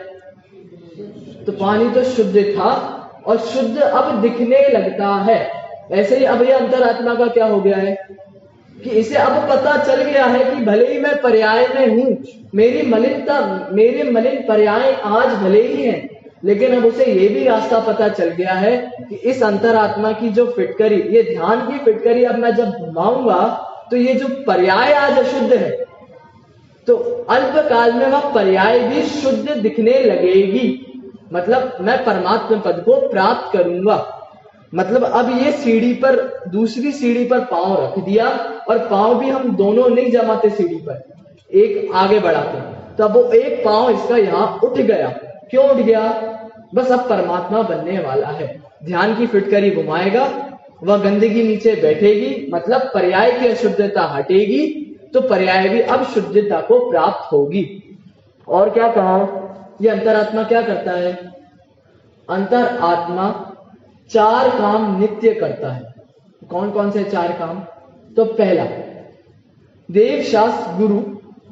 तो पानी तो शुद्ध था और शुद्ध अब दिखने लगता है। ऐसे ही अब यह अंतरात्मा का क्या हो गया है कि इसे अब पता चल गया है कि भले ही मैं पर्याय में हूं, मेरी मलिनता, मेरे मलिन पर्याय आज भले ही हैं, लेकिन अब उसे ये भी रास्ता पता चल गया है कि इस अंतरात्मा की जो फिटकरी, ये ध्यान की फिटकरी अब मैं जब घुमाऊंगा तो ये जो पर्याय आज अशुद्ध है, तो अल्प काल में वह पर्याय भी शुद्ध दिखने लगेगी। मतलब मैं परमात्मा पद को प्राप्त करूंगा। मतलब अब ये सीढ़ी पर, दूसरी सीढ़ी पर पांव रख दिया, और पांव भी हम दोनों नहीं जमाते सीढ़ी पर, एक आगे बढ़ाते, तब वो एक पांव इसका यहां उठ गया। क्यों उठ गया? बस अब परमात्मा बनने वाला है। ध्यान की फिटकरी घुमाएगा, वह गंदगी नीचे बैठेगी, मतलब पर्याय की अशुद्धता हटेगी, तो पर्याय भी अब शुद्धता को प्राप्त होगी। और क्या कहा? ये अंतरात्मा क्या करता है? अंतरात्मा 4 काम नित्य करता है। कौन कौन से 4 काम? तो पहला, देव शास्त्र गुरु,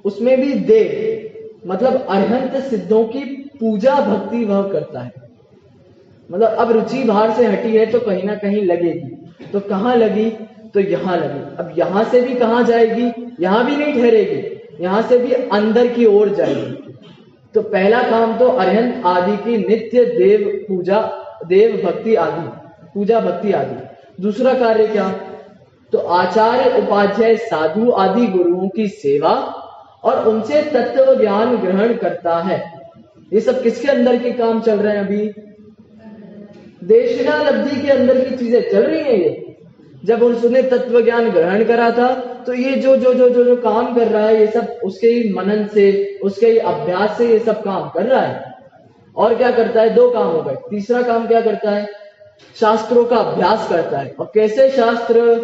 उसमें भी देव मतलब अरहंत सिद्धों की पूजा भक्ति वह करता है। मतलब अब रुचि बाहर से हटी है तो कहीं ना कहीं लगेगी, तो कहां लगी? तो यहां लगी। अब यहां से भी कहां जाएगी? यहां भी नहीं ठहरेगी, यहां से भी अंदर की ओर जाएगी। तो पहला काम तो अरहंत आदि की नित्य देव पूजा, देव भक्ति आदि, पूजा भक्ति आदि। दूसरा कार्य क्या? तो आचार्य उपाध्याय साधु आदि गुरुओं की सेवा और उनसे तत्व ज्ञान ग्रहण करता है। ये सब किसके अंदर के काम चल रहे हैं? अभी देशनालब्धि के अंदर की चीजें चल रही हैं। ये जब उसने तत्व ज्ञान ग्रहण करा था तो ये जो जो जो जो जो काम कर रहा है, ये सब उसके ही मनन से, उसके ही अभ्यास से ये सब काम कर रहा है। और क्या करता है? 2 काम हो गए। तीसरा काम क्या करता है? शास्त्रों का अभ्यास करता है। और कैसे शास्त्र?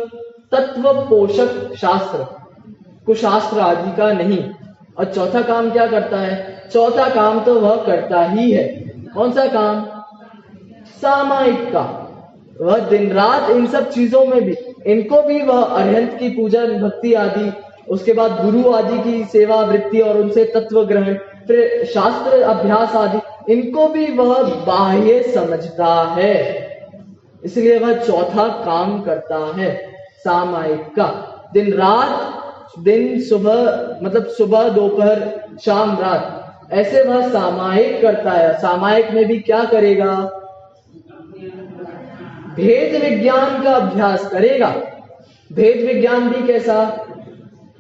तत्व पोषक शास्त्र, कुशास्त्र आदि का नहीं। और चौथा काम क्या करता है? चौथा काम तो वह करता ही है। कौन सा काम? सामायिक का। वह दिन रात इन सब चीजों में भी, इनको भी वह अरहंत की पूजा भक्ति आदि, उसके बाद गुरु आदि की सेवा वृत्ति और उनसे तत्व ग्रहण, फिर शास्त्र अभ्यास आदि, इनको भी वह बाह्य समझता है। इसलिए वह चौथा काम करता है सामायिक का। दिन रात, दिन सुबह मतलब सुबह दोपहर शाम रात, ऐसे वह सामायिक करता है। सामायिक में भी क्या करेगा? भेद विज्ञान का अभ्यास करेगा। भेद विज्ञान भी कैसा?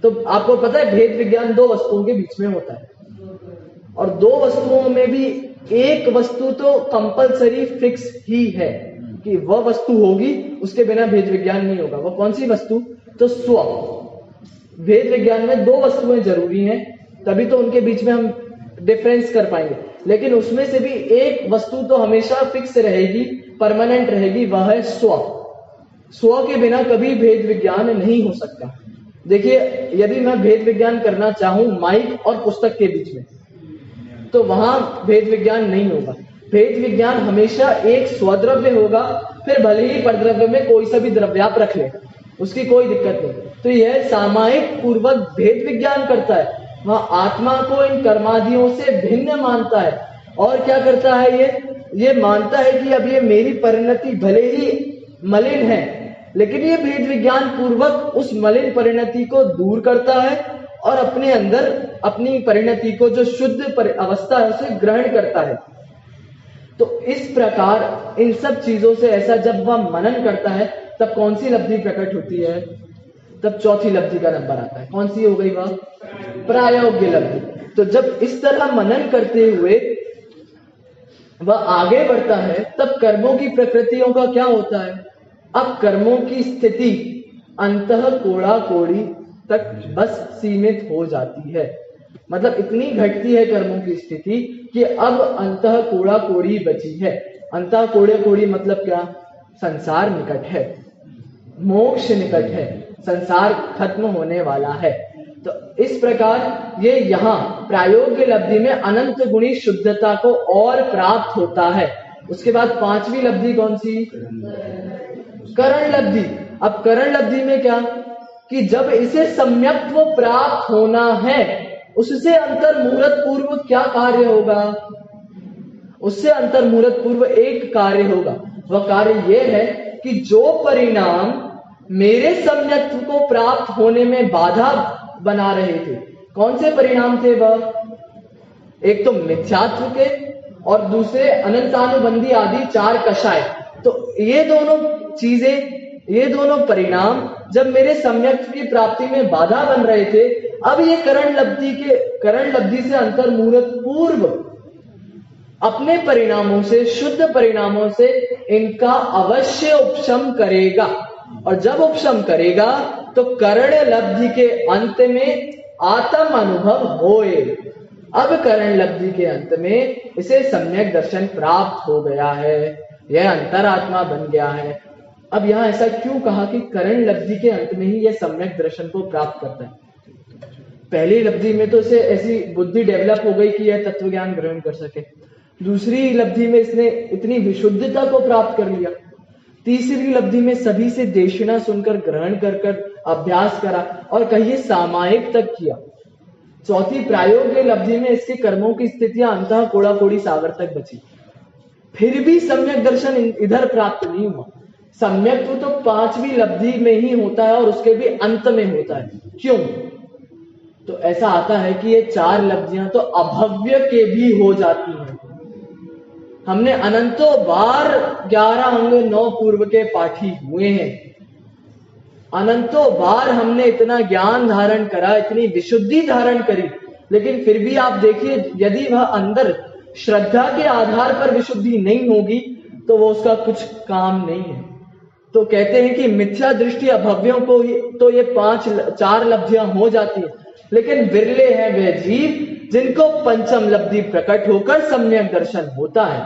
तो आपको पता है भेद विज्ञान दो वस्तुओं के बीच में होता है, और दो वस्तुओं में भी एक वस्तु तो कंपलसरी फिक्स ही है कि वह वस्तु होगी, उसके बिना भेद विज्ञान नहीं होगा। वह कौन सी वस्तु? तो स्व। भेद विज्ञान में दो वस्तुएं जरूरी हैं, तभी तो उनके बीच में हम डिफरेंस कर पाएंगे, लेकिन उसमें से भी एक वस्तु तो हमेशा फिक्स रहेगी, परमानेंट रहेगी, वह है स्व। स्व के बिना कभी भेद विज्ञान नहीं हो सकता। देखिए, यदि मैं भेद विज्ञान करना चाहूं माइक और पुस्तक के बीच में, तो वहां भेद विज्ञान नहीं होगा। भेद विज्ञान हमेशा एक स्वद्रव्य होगा, फिर भले ही परद्रव्य में कोई सा भी द्रव्य आप रख ले, उसकी कोई दिक्कत नहीं। तो यह सामायिक पूर्वक भेद विज्ञान करता है। वह आत्मा को इन कर्मादियों से भिन्न मानता है। और क्या करता है? ये मानता है कि अब ये मेरी परिणति भले ही मलिन है, लेकिन ये भेद विज्ञान पूर्वक उस मलिन परिणति को दूर करता है और अपने अंदर अपनी परिणति को, जो शुद्ध अवस्था है, उसे ग्रहण करता है। तो इस प्रकार इन सब चीजों से ऐसा जब वह मनन करता है, तब कौन सी लब्धि प्रकट होती है? तब चौथी लब्धि का नंबर आता है। कौन सी हो गई वह? प्रायोग्य लब्धि। तो जब इस तरह मनन करते हुए वह आगे बढ़ता है, तब कर्मों की प्रकृतियों का क्या होता है? अब कर्मों की स्थिति अंतः कोड़ा कोड़ी तक बस सीमित हो जाती है। मतलब इतनी घटती है कर्मों की स्थिति कि अब अंतः कोड़ा कोड़ी बची है। अंतः कोड़े कोड़ी मतलब क्या? संसार निकट है, मोक्ष निकट है, संसार खत्म होने वाला है। तो इस प्रकार ये यहाँ प्रायोग्य लब्धि में अनंत गुणी शुद्धता को और प्राप्त होता है। उसके बाद पांचवी लब्धि कौन सी? करण लब्धि। अब करण लब्धि में क्या कि जब इसे सम्यक्त्व प्राप्त होना है, उससे अंतर्मुहूर्त पूर्व क्या कार्य होगा? उससे अंतर्मुहूर्त पूर्व एक कार्य होगा। वह कार्य यह है कि जो परिणाम मेरे सम्यक्त्व को प्राप्त होने में बाधा बना रहे थे, कौन से परिणाम थे वह? एक तो मिथ्यात्व के और दूसरे अनंतानुबंधी आदि चार कषाय। तो ये दोनों चीजें, ये दोनों परिणाम जब मेरे सम्यक्त्व की प्राप्ति में बाधा बन रहे थे, अब ये करण लब्धि से अंतर्मुहूर्त पूर्व अपने परिणामों से, शुद्ध परिणामों से इनका अवश्य उपशम करेगा। और जब उपशम करेगा तो करण लब्धि के अंत में आत्म अनुभव होए। अब करण लब्धि के अंत में इसे सम्यक दर्शन प्राप्त हो गया है, यह अंतरात्मा बन गया है। अब यहां ऐसा क्यों कहा कि करण लब्धि के अंत में ही यह सम्यक दर्शन को प्राप्त करता है? पहली लब्धि में तो इसे ऐसी बुद्धि डेवलप हो गई कि यह तत्व ज्ञान ग्रहण कर सके। दूसरी लब्धि में इसने इतनी विशुद्धता को प्राप्त कर लिया। तीसरी लब्धि में सभी से देशना सुनकर ग्रहण कर अभ्यास करा और कहिए सामायिक तक किया। चौथी प्रायोगिक लब्धि में इसके कर्मों की स्थितियां अंतः कोड़ा कोड़ी सागर तक बची, फिर भी सम्यक दर्शन इधर प्राप्त नहीं हुआ। सम्यक तो पांचवी लब्धि में ही होता है और उसके भी अंत में होता है। क्यों? तो ऐसा आता है कि ये चार लब्धियां तो अभव्य के भी हो जाती हैं। हमने अनंतों बार 11 अंग 9 पूर्व के पाठी हुए हैं, अनंतों बार हमने इतना ज्ञान धारण करा, इतनी विशुद्धि धारण करी, लेकिन फिर भी आप देखिए, यदि वह अंदर श्रद्धा के आधार पर विशुद्धि नहीं होगी तो वो उसका कुछ काम नहीं है। तो कहते हैं कि मिथ्या दृष्टि अभव्यों को तो ये 4 लब्धियां हो जाती है, लेकिन विरले हैं वे जीव जिनको पंचम लब्धि प्रकट होकर सम्यक दर्शन होता है।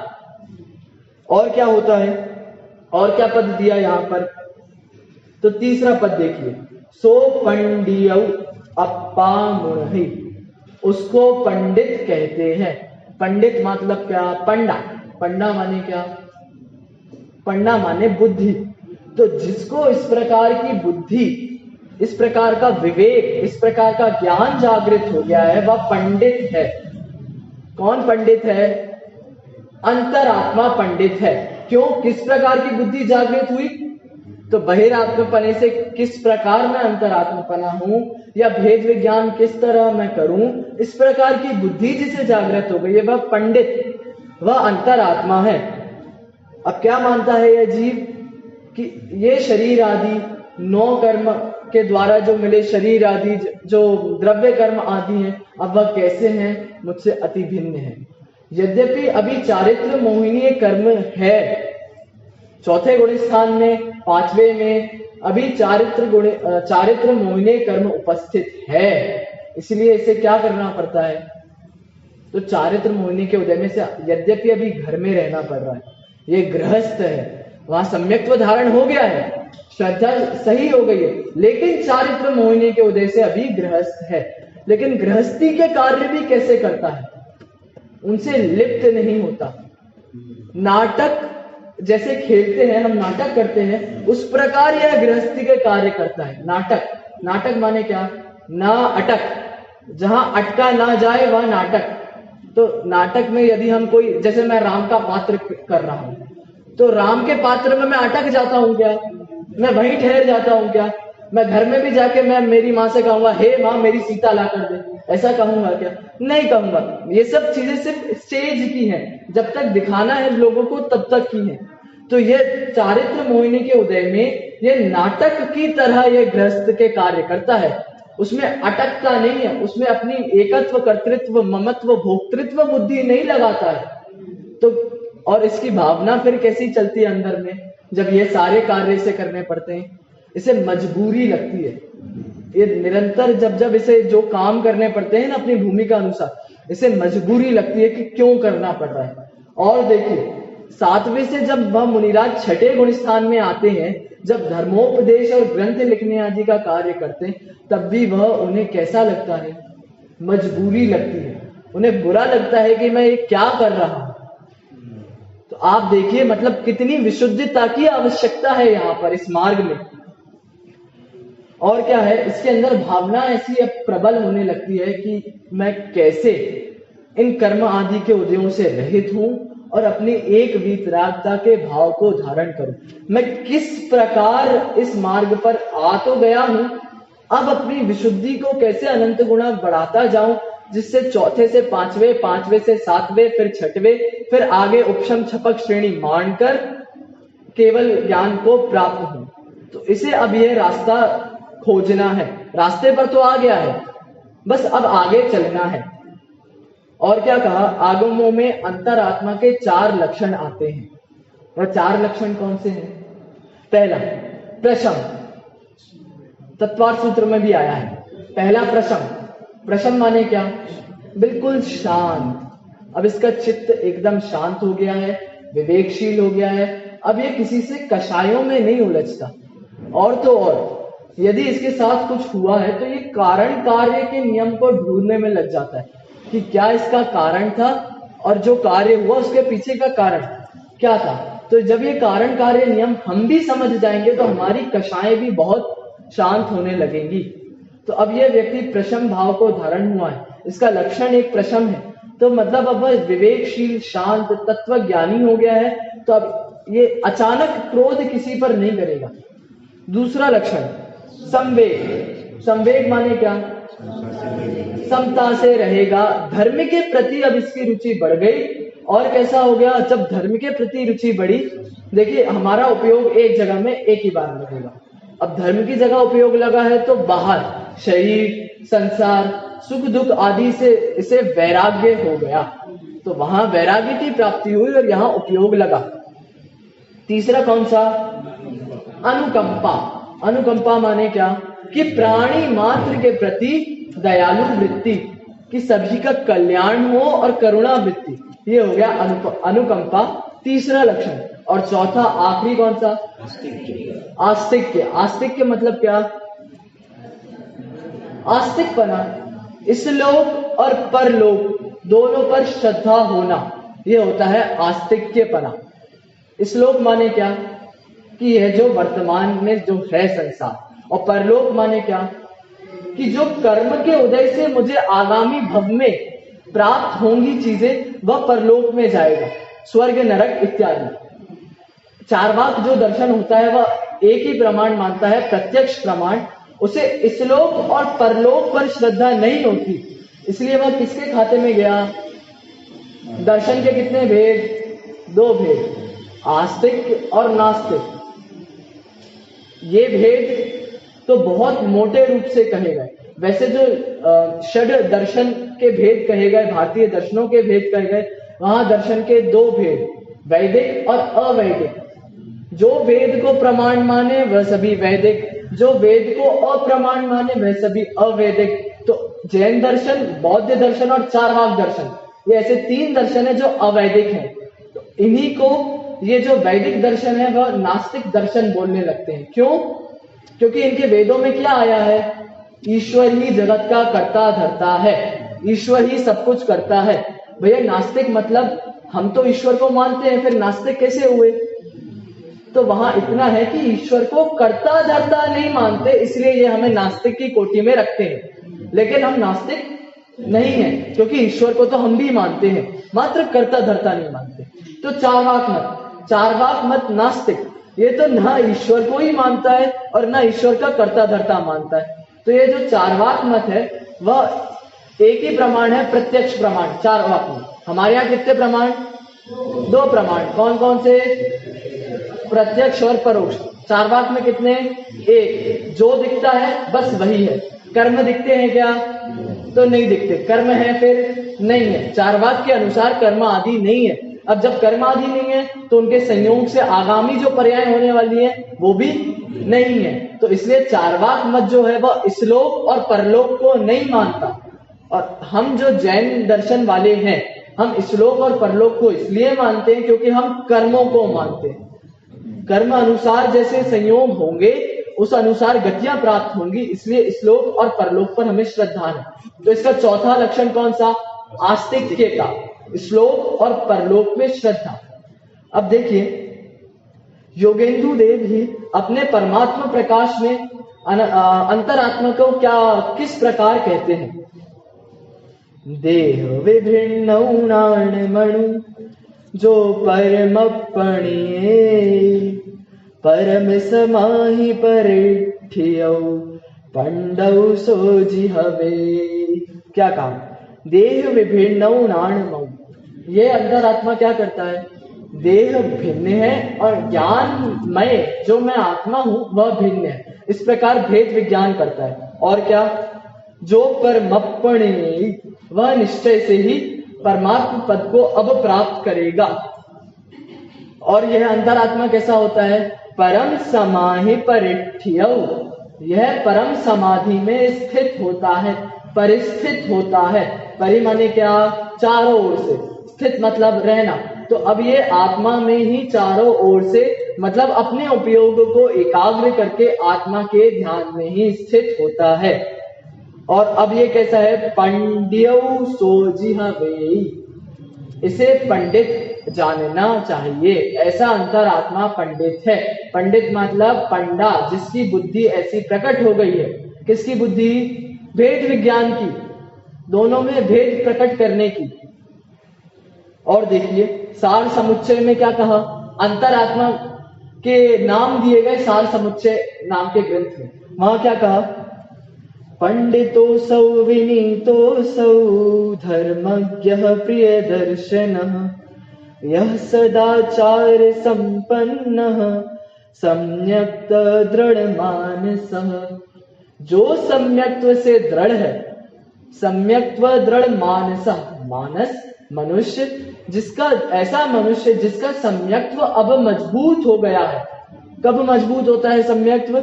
और क्या होता है? और क्या पद दिया यहां पर? तो तीसरा पद देखिए, सो पंडियौ अप्पा मुनि, उसको पंडित कहते हैं। पंडित मतलब क्या? पंडा। पंडा माने क्या? पंडा माने बुद्धि। तो जिसको इस प्रकार की बुद्धि, इस प्रकार का विवेक, इस प्रकार का ज्ञान जागृत हो गया है, वह पंडित है। कौन पंडित है? अंतरात्मा पंडित है। क्यों? किस प्रकार की बुद्धि जागृत हुई? तो बहिरात्मपने से किस प्रकार मैं अंतरात्मपना हूं या भेद विज्ञान किस तरह मैं करूं, इस प्रकार की बुद्धि जिसे जागृत हो गई है वह पंडित, वह अंतरात्मा है। अब क्या मानता है यह जीव कि ये शरीर आदि 9 कर्म के द्वारा जो मिले शरीर आदि जो द्रव्य कर्म आदि हैं, अब वह कैसे हैं, मुझसे अति भिन्न है। यद्यपि अभी चारित्र मोहिनी कर्म है, चौथे गुण स्थान में 5वें में अभी चारित्र मोहिनी कर्म उपस्थित है, इसलिए इसे क्या करना पड़ता है, तो चारित्र मोहिनी के उदय में से यद्यपि अभी घर में रहना पड़ रहा है, ये गृहस्थ है, वहां सम्यक्त्व धारण हो गया है, श्रद्धा सही हो गई है, लेकिन चारित्र मोहिनी के उदय से अभी गृहस्थ है। लेकिन गृहस्थी के कार्य भी कैसे करता है, उनसे लिप्त नहीं होता। नाटक जैसे खेलते हैं, हम नाटक करते हैं, उस प्रकार यह गृहस्थी के कार्य करता है। नाटक माने क्या, ना अटक, जहां अटका ना जाए वह नाटक। तो नाटक में यदि हम कोई, जैसे मैं राम का पात्र कर रहा हूं, तो राम के पात्र में मैं अटक जाता हूं क्या, मैं वहीं ठहर जाता हूं क्या, मैं घर में भी जाके मैं मेरी माँ से कहूंगा हे माँ मेरी सीता ला कर दे, ऐसा कहूंगा क्या, नहीं कहूंगा। ये सब चीजें सिर्फ स्टेज की हैं, जब तक दिखाना है लोगों को तब तक की है। तो ये चारित्र मोहिनी के उदय में ये नाटक की तरह ये गृहस्थ के कार्य करता है, उसमें अटकता नहीं है, उसमें अपनी एकत्व कर्तृत्व ममत्व भोक्तृत्व बुद्धि नहीं लगाता है। तो और इसकी भावना फिर कैसी चलती है अंदर में, जब ये सारे कार्य इसे करने पड़ते हैं, इसे मजबूरी लगती है। ये निरंतर जब इसे जो काम करने पड़ते हैं ना अपनी भूमिका अनुसार, इसे मजबूरी लगती है कि क्यों करना पड़ रहा है। और देखिए 7वें से जब वह मुनिराज छठे गुण स्थान में आते हैं, जब धर्मोपदेश और ग्रंथ लिखने आदि का कार्य करते हैं, तब भी वह उन्हें कैसा लगता है, मजबूरी लगती है, उन्हें बुरा लगता है कि मैं ये क्या कर रहा हूं। तो आप देखिए मतलब कितनी विशुद्धता की आवश्यकता है यहाँ पर इस मार्ग में। और क्या है, इसके अंदर भावना ऐसी अब प्रबल होने लगती है कि मैं कैसे इन कर्म आदि के उदयों से रहित हूं और अपनी एक वीतरागता के भाव को धारण करूं। मैं किस प्रकार इस मार्ग पर आ तो गया हूं, अब अपनी विशुद्धि को कैसे अनंत गुणा बढ़ाता जाऊं, जिससे चौथे से 5वें, 5वें से 7वें, फिर 6वें, फिर आगे उपशम छपक श्रेणी मानकर केवल ज्ञान को प्राप्त हूं। तो इसे अब यह रास्ता खोजना है, रास्ते पर तो आ गया है, बस अब आगे चलना है। और क्या कहा, आगमों में अंतरात्मा के 4 लक्षण आते हैं। वह 4 लक्षण कौन से हैं? पहला प्रशम, तत्वार्थ सूत्र में भी आया है। पहला प्रशम माने क्या, बिल्कुल शांत। अब इसका चित्त एकदम शांत हो गया है, विवेकशील हो गया है, अब ये किसी से कषायों में नहीं उलझता। और तो और यदि इसके साथ कुछ हुआ है तो ये कारण कार्य के नियम को ढूंढने में लग जाता है कि क्या इसका कारण था और जो कार्य हुआ उसके पीछे का कारण क्या था। तो जब ये कारण कार्य नियम हम भी समझ जाएंगे तो हमारी कषाएं भी बहुत शांत होने लगेंगी। तो अब यह व्यक्ति प्रशम भाव को धारण हुआ है, इसका लक्षण एक प्रशम है, तो मतलब अब वह विवेकशील शांत तत्व ज्ञानी हो गया है। तो अब ये अचानक क्रोध किसी पर नहीं करेगा। दूसरा लक्षण संवेग, संवेग माने क्या, समता से रहेगा, धर्म के प्रति अब इसकी रुचि बढ़ गई। और कैसा हो गया, जब धर्म के प्रति रुचि बढ़ी, देखिए हमारा उपयोग एक जगह में एक ही बार लगेगा। अब धर्म की जगह उपयोग लगा है तो बाहर शरीर संसार सुख दुख आदि से इसे वैराग्य हो गया, तो वहां वैराग्य की प्राप्ति हुई और यहाँ उपयोग लगा। तीसरा कौन सा, अनुकंपा। अनुकंपा माने क्या कि प्राणी मात्र के प्रति दयालु वृत्ति, कि सभी का कल्याण हो और करुणा वृत्ति, ये हो गया अनुकंपा तीसरा लक्षण। और चौथा आखिरी कौन सा, आस्तिक्य। आस्तिक्य मतलब क्या, आस्तिकपना, इस लोक और परलोक दोनों पर श्रद्धा होना, ये होता है आस्तिक्यपना। इस लोक माने क्या कि यह जो वर्तमान में जो है संसार, और परलोक माने क्या कि जो कर्म के उदय से मुझे आगामी भव में प्राप्त होंगी चीजें वह परलोक में जाएगा, स्वर्ग नरक इत्यादि। चारवाक जो दर्शन होता है वह एक ही प्रमाण मानता है, प्रत्यक्ष प्रमाण, उसे इसलोक और परलोक पर श्रद्धा नहीं होती, इसलिए वह किसके खाते में गया? दर्शन के कितने भेद? 2 भेद, आस्तिक और नास्तिक। ये भेद तो बहुत मोटे रूप से कहे गए। वैसे जो षड दर्शन के भेद कहे गए, भारतीय दर्शनों के भेद कहे गए, वहां दर्शन के 2 भेद, वैदिक और अवैदिक। जो वेद को प्रमाण माने वह सभी वैदिक, जो वेद को अप्रमाण माने वह सभी अवैदिक। तो जैन दर्शन, बौद्ध दर्शन और चारवाक दर्शन, ये ऐसे 3 दर्शन है जो अवैदिक हैं। तो इन्हीं को ये जो वैदिक दर्शन है वह नास्तिक दर्शन बोलने लगते हैं। क्यों? क्योंकि इनके वेदों में क्या आया है? ईश्वर ही जगत का कर्ता धर्ता है, ईश्वर ही सब कुछ करता है। भैया नास्तिक मतलब हम तो ईश्वर को मानते हैं, फिर नास्तिक कैसे हुए? तो वहां इतना है कि ईश्वर को कर्ता धर्ता नहीं मानते, इसलिए ये हमें नास्तिक की कोटि में रखते हैं। लेकिन हम नास्तिक नहीं है, क्योंकि ईश्वर को तो हम भी मानते हैं, मात्र कर्ता धर्ता नहीं मानते। तो चारवाक मत नास्तिक, ये तो ना ईश्वर को ही मानता है और ना ईश्वर का कर्ता धर्ता मानता है। तो ये जो चारवाक मत है वह एक ही प्रमाण है, प्रत्यक्ष प्रमाण। चारवाक मत हमारे यहाँ कितने प्रमाण? 2 प्रमाण। कौन कौन से? प्रत्यक्ष और परोक्ष। चारवाक में कितने? 1। जो दिखता है बस वही है। कर्म दिखते हैं क्या? तो नहीं दिखते। कर्म है फिर? नहीं है। चारवाक के अनुसार कर्म आदि नहीं है। अब जब कर्म आदि नहीं है तो उनके संयोग से आगामी जो पर्याय होने वाली है वो भी नहीं है। तो इसलिए चारवाक मत जो है वह इसलोक और परलोक को नहीं मानता। और हम जो जैन दर्शन वाले हैं, हम इसलोक और परलोक को इसलिए मानते हैं क्योंकि हम कर्मों को मानते हैं। कर्म अनुसार जैसे संयोग होंगे उस अनुसार गतियां प्राप्त होंगी, इसलिए इसलोक और परलोक पर हमें श्रद्धा है। तो इसका चौथा लक्षण कौन सा? आस्तिक्य का, श्लोक और परलोक में श्रद्धा। अब देखिए, योगेंदु देव ही अपने परमात्मा प्रकाश में अंतरात्मा को किस प्रकार कहते हैं? देह विभिन्न मणु जो परमपणिये परम समाहि परिठियौ पंडौ सोजिहवे। क्या कहा? देह विभिन्न मणु, ये अंतरात्मा क्या करता है? देह भिन्न है और ज्ञानमय जो मैं आत्मा हूं वह भिन्न है, इस प्रकार भेद विज्ञान करता है। और क्या? जो परमपणिये, वह निश्चय से ही परमात्म पद को अब प्राप्त करेगा। और यह अंतरात्मा कैसा होता है? परम समाहि परिठियौ, यह परम समाधि में स्थित होता है, परिस्थित होता है। परि माने क्या? चारों ओर से, स्थित मतलब रहना। तो अब ये आत्मा में ही चारों ओर से मतलब अपने उपयोग को एकाग्र करके आत्मा के ध्यान में ही स्थित होता है। और अब ये कैसा है? पंड्यौ सोजिहवे, इसे पंडित जानना चाहिए। ऐसा अंतरात्मा पंडित है। पंडित मतलब पंडा, जिसकी बुद्धि ऐसी प्रकट हो गई है। किसकी बुद्धि? भेद विज्ञान की, दोनों में भेद प्रकट करने की। और देखिए, सार समुच्चय में क्या कहा? अंतरात्मा के नाम दिए गए सार समुच्चय नाम के ग्रंथ में, वहां क्या कहा? पंडितोऽसौ विनीतोऽसौ धर्मज्ञः प्रियदर्शनः यः सदाचार संपन्नः सम्यक् दृढ़मानसः। जो सम्यक्त्व से दृढ़ है, सम्यक्त्व दृढ़ मानसः, मानस मनुष्य, जिसका ऐसा मनुष्य जिसका सम्यक्त्व अब मजबूत हो गया है। कब मजबूत होता है सम्यक्त्व?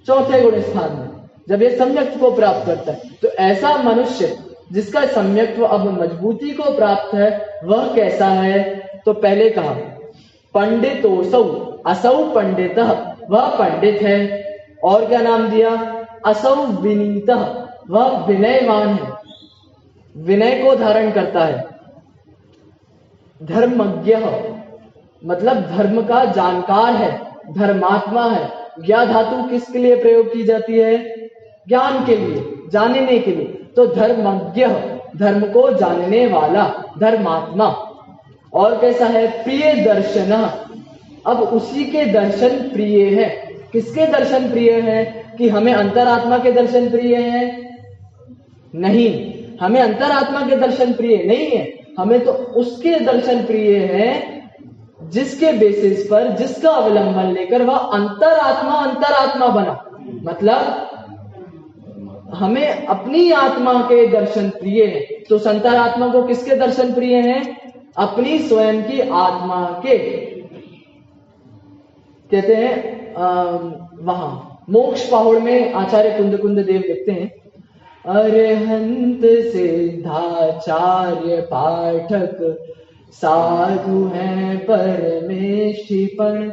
चौथे गुण स्थान में, जब ये सम्यक्त्व को प्राप्त करता है। तो ऐसा मनुष्य जिसका सम्यक्त्व अब मजबूती को प्राप्त है, वह कैसा है? तो पहले कहा पंडितोऽसौ, असौ पंडितः, वह पंडित है। और क्या नाम दिया? असौ विनीतः, वह विनयवान है, विनय को धारण करता है। धर्मज्ञ मतलब धर्म का जानकार है, धर्मात्मा है। ज्ञा धातु किसके लिए प्रयोग की जाती है? ज्ञान के लिए, जानने के लिए। तो धर्मज्ञ, धर्म को जानने वाला, धर्मात्मा। और कैसा है? प्रिय दर्शन, अब उसी के दर्शन प्रिय है। किसके दर्शन प्रिय है? कि हमें अंतरात्मा के दर्शन प्रिय है? नहीं, हमें अंतरात्मा के दर्शन प्रिय नहीं है, हमें तो उसके दर्शन प्रिय है जिसके बेसिस पर, जिसका अवलंबन लेकर वह अंतरात्मा बना। मतलब हमें अपनी आत्मा के दर्शन प्रिय है। तो अंतरात्मा को किसके दर्शन प्रिय हैं? अपनी स्वयं की आत्मा के। कहते हैं वहां मोक्ष पहाड़ में आचार्य कुंद देव लिखते हैं, अरहंत सिद्धाचार्य पाठक साधु हैं परमेष्ठिपण,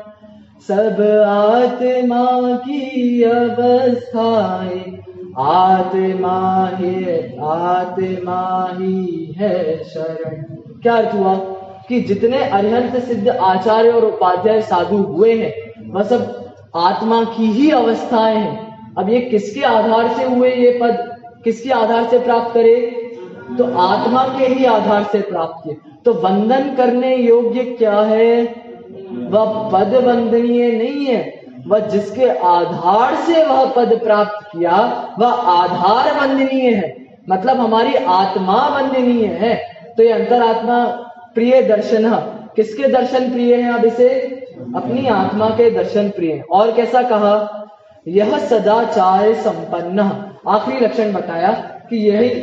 सब आत्मा की अवस्थाएं, आत्मा ही है शरण। क्या अर्थ हुआ? कि जितने अरिहंत सिद्ध आचार्य और उपाध्याय साधु हुए हैं वह सब आत्मा की ही अवस्थाएं हैं। अब ये किसके आधार से हुए? ये पद किसके आधार से प्राप्त करे? तो आत्मा के ही आधार से प्राप्त किए। तो वंदन करने योग्य क्या है? वह पद वंदनीय नहीं है, वह जिसके आधार से वह पद प्राप्त किया वह आधार वंदनीय है। मतलब हमारी आत्मा वंदनीय है। तो ये अंतरात्मा प्रिय दर्शन किसके दर्शन प्रिय है? अब इसे अपनी आत्मा के दर्शन प्रिय है। और कैसा कहा? यह सदाचार संपन्न, आखिरी लक्षण बताया कि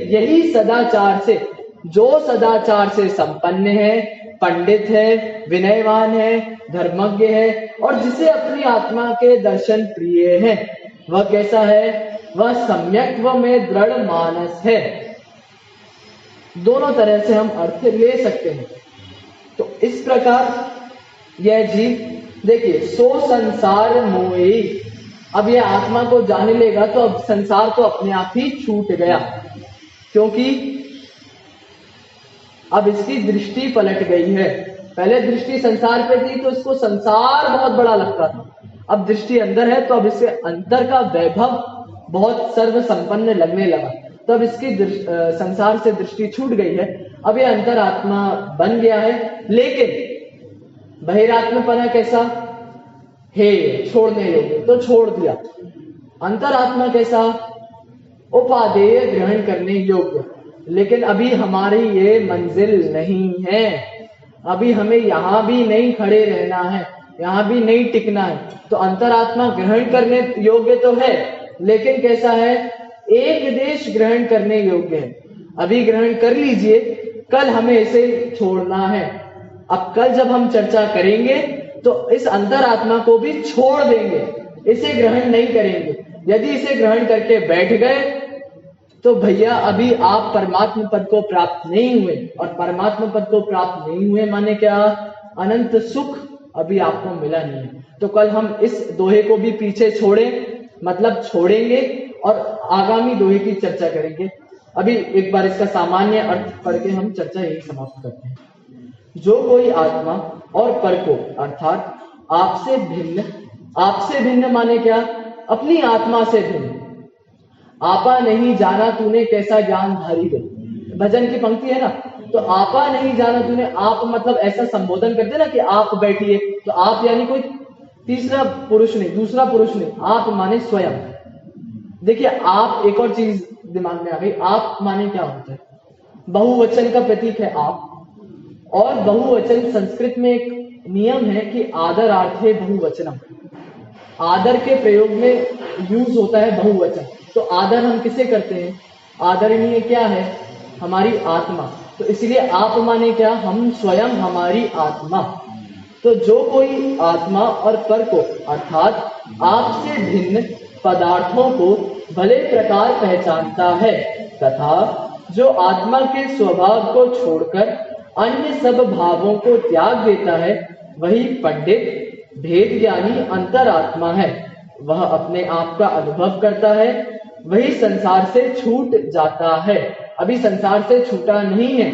यही सदाचार से, जो सदाचार से संपन्न है, पंडित है, विनयवान है, धर्मज्ञ है और जिसे अपनी आत्मा के दर्शन प्रिय है, वह कैसा है? वह सम्यक्त्व में दृढ़ मानस है। दोनों तरह से हम अर्थ ले सकते हैं। तो इस प्रकार यह जीव देखिए, सो संसार मोही, अब यह आत्मा को जान लेगा तो अब संसार तो अपने आप ही छूट गया, क्योंकि अब इसकी दृष्टि पलट गई है। पहले दृष्टि संसार पे थी तो इसको संसार बहुत बड़ा लगता था, अब दृष्टि अंदर है तो अब इसके अंतर का वैभव बहुत सर्व संपन्न लगने लगा। तो अब इसकी संसार से दृष्टि छूट गई है, अब ये अंतरात्मा बन गया है। लेकिन बहिरात्मपना कैसा है? छोड़ने योग्य, तो छोड़ दिया। अंतरात्मा कैसा? उपादेय, ग्रहण करने योग्य। लेकिन अभी हमारी ये मंजिल नहीं है, अभी हमें यहां भी नहीं खड़े रहना है, यहां भी नहीं टिकना है। तो अंतरात्मा ग्रहण करने योग्य तो है, लेकिन कैसा है? एक देश ग्रहण करने योग्य है। अभी ग्रहण कर लीजिए, कल हमें इसे छोड़ना है। अब कल जब हम चर्चा करेंगे तो इस अंतरात्मा को भी छोड़ देंगे, इसे ग्रहण नहीं करेंगे। यदि इसे ग्रहण करके बैठ गए तो भैया अभी आप परमात्मा पद को प्राप्त नहीं हुए, और परमात्मा पद को प्राप्त नहीं हुए माने क्या? अनंत सुख अभी आपको मिला नहीं है। तो कल हम इस दोहे को भी पीछे मतलब छोड़ेंगे और आगामी दोहे की चर्चा करेंगे। अभी एक बार इसका सामान्य अर्थ पढ़ के हम चर्चा यही समाप्त करते हैं। जो कोई आत्मा और पर को अर्थात आपसे भिन्न माने क्या? अपनी आत्मा से भिन्न। आपा नहीं जाना तूने कैसा ज्ञान धारी रे, भजन की पंक्ति है ना। तो आपा नहीं जाना तूने, आप मतलब ऐसा संबोधन करते ना कि आप बैठिए, तो आप यानी कोई तीसरा पुरुष नहीं, दूसरा पुरुष नहीं, आप माने स्वयं। देखिए आप, एक और चीज दिमाग में आ गई, आप माने क्या होता है? बहुवचन का प्रतीक है आप, और बहुवचन संस्कृत में एक नियम है कि आदरार्थे बहुवचनम, आदर के प्रयोग में यूज होता है बहुवचन। तो आदर हम किसे करते हैं? आदरणीय क्या है? हमारी आत्मा। तो इसलिए आप माने क्या? हम स्वयं, हमारी आत्मा। तो जो कोई आत्मा और पर को अर्थात आपसे भिन्न पदार्थों को भले प्रकार पहचानता है, तथा जो आत्मा के स्वभाव को छोड़कर अन्य सब भावों को त्याग देता है, वही पंडित भेद ज्ञानी अंतरात्मा है। वह अपने आप का अनुभव करता है, वही संसार से छूट जाता है। अभी संसार से छूटा नहीं है,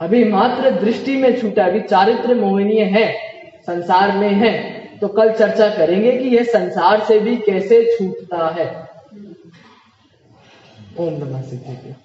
अभी मात्र दृष्टि में छूटा, अभी चारित्र मोहनीय है, संसार में है। तो कल चर्चा करेंगे कि यह संसार से भी कैसे छूटता है। ओम नमः शिवाय।